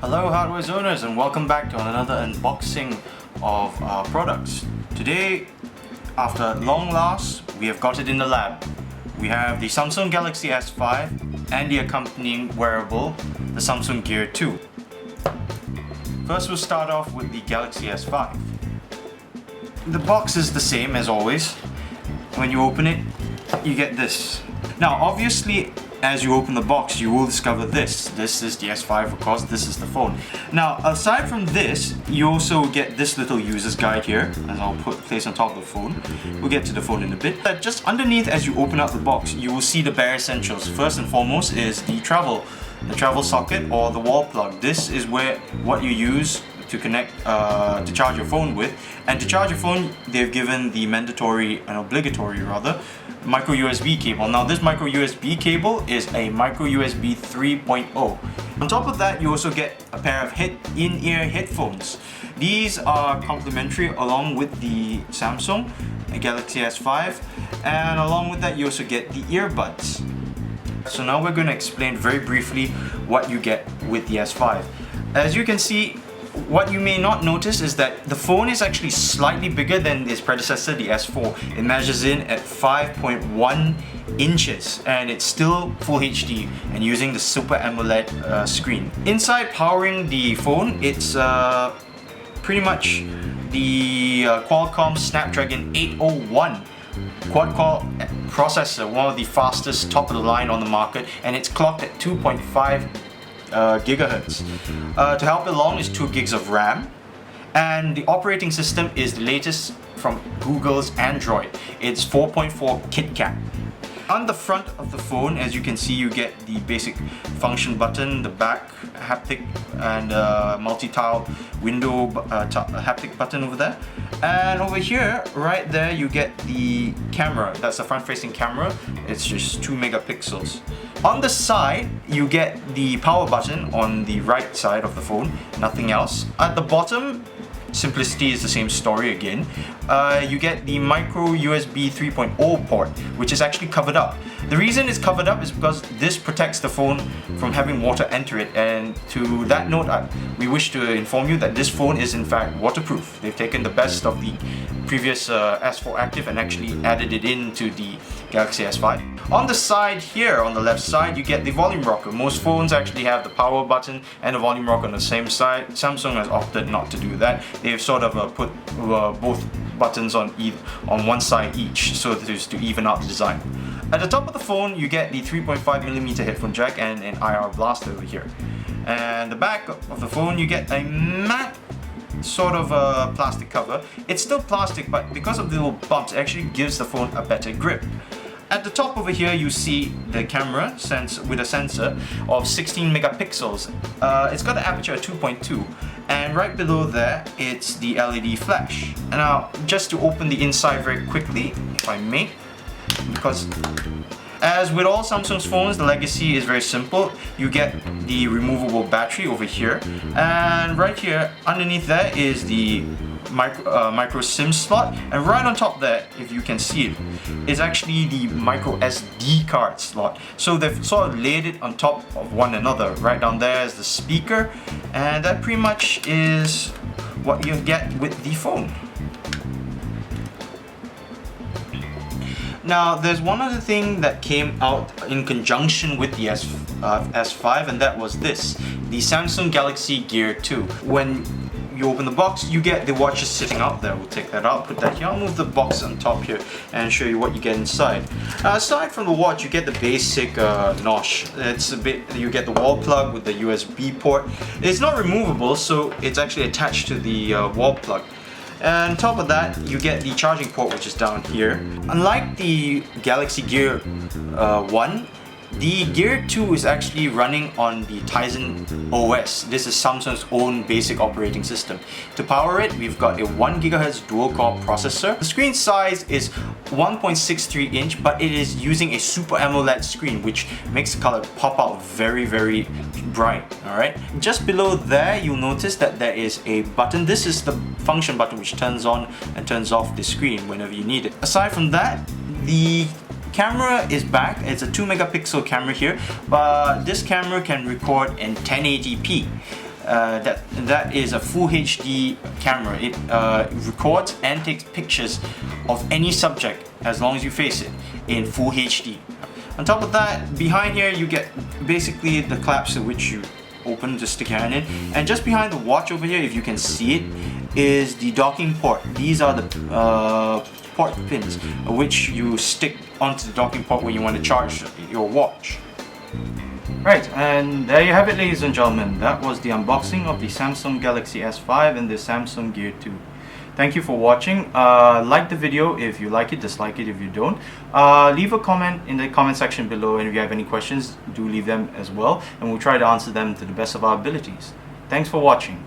Hello hardware owners, and welcome back to another unboxing of our products. Today, after long last, we have got it in the lab. We have the Samsung Galaxy S5 and the accompanying wearable, the Samsung Gear 2. First we'll start off with the Galaxy S5. The box is the same as always. When you open it, you get this. Now obviously, as you open the box, you will discover this. This is the S5, of course, this is the phone. Now, aside from this, you also get this little user's guide here, as I'll place on top of the phone. We'll get to the phone in a bit. But just underneath, as you open up the box, you will see the bare essentials. First and foremost is the travel socket or the wall plug. This is what you use to connect, to charge your phone with. And to charge your phone, they've given the mandatory and obligatory rather, micro USB cable. Now this micro USB cable is a micro USB 3.0. On top of that, you also get a pair of in-ear headphones. These are complimentary along with the Samsung Galaxy S5, and along with that you also get the earbuds. So now we're going to explain very briefly what you get with the S5. As you can see, what you may not notice is that the phone is actually slightly bigger than its predecessor, the S4. It measures in at 5.1 inches and it's still Full HD and using the Super AMOLED screen. Inside powering the phone, it's pretty much the Qualcomm Snapdragon 801 quad-core processor, one of the fastest top of the line on the market, and it's clocked at 2.5 gigahertz. To help along is 2 gigs of RAM, and the operating system is the latest from Google's Android. It's 4.4 KitKat. On the front of the phone, as you can see, you get the basic function button, the back haptic and multi-tile window haptic button over there. And over here, right there, you get the camera. That's the front-facing camera. It's just 2 megapixels. On the side, you get the power button on the right side of the phone, nothing else. At the bottom, simplicity is the same story again. You get the micro USB 3.0 port, which is actually covered up. The reason it's covered up is because this protects the phone from having water enter it, and to that note, we wish to inform you that this phone is in fact waterproof. They've taken the best of the previous S4 Active and actually added it into the Galaxy S5. On the side here, on the left side, you get the volume rocker. Most phones actually have the power button and the volume rocker on the same side. Samsung has opted not to do that. They've sort of put both buttons on one side each, so as to even out the design. At the top of the phone, you get the 3.5mm headphone jack and an IR blaster over here. And the back of the phone, you get a matte sort of a plastic cover. It's still plastic, but because of the little bumps, it actually gives the phone a better grip. At the top over here, you see the camera with a sensor of 16 megapixels. It's got an aperture of 2.2, and right below there, it's the LED flash. And now, just to open the inside very quickly, if I may, because as with all Samsung's phones, the legacy is very simple. You get the removable battery over here, and right here, underneath there is the micro SIM slot, and right on top there, if you can see it, is actually the micro SD card slot. So they've sort of laid it on top of one another. Right down there is the speaker, and that pretty much is what you get with the phone. Now, there's one other thing that came out in conjunction with the S5, and that was this, the Samsung Galaxy Gear 2. When you open the box, you get the watch just sitting out there. We'll take that out, put that here. I'll move the box on top here and show you what you get inside. Aside from the watch, you get the basic nosh. You get the wall plug with the USB port. It's not removable, so it's actually attached to the wall plug. And on top of that, you get the charging port, which is down here. Unlike the Galaxy Gear 1, the Gear 2 is actually running on the Tizen OS. This is Samsung's own basic operating system. To power it, we've got a 1 GHz dual-core processor. The screen size is 1.63 inch, but it is using a Super AMOLED screen, which makes the color pop out very, very bright. Alright. Just below there, you'll notice that there is a button. This is the function button which turns on and turns off the screen whenever you need it. Aside from that, the camera is back. It's a 2 megapixel camera here, but this camera can record in 1080p. That is a full HD camera. It records and takes pictures of any subject as long as you face it in full HD. On top of that, behind here you get basically the clasp which you open to stick your hand in, and just behind the watch over here, if you can see it, is the docking port. These are the port pins which you stick onto the docking port when you want to charge your watch. Right, and there you have it, ladies and gentlemen. That was the unboxing of the Samsung Galaxy S5 and the Samsung Gear 2. Thank you for watching. Like the video if you like it, dislike it if you don't. Leave a comment in the comment section below, and if you have any questions, do leave them as well, and we'll try to answer them to the best of our abilities. Thanks for watching.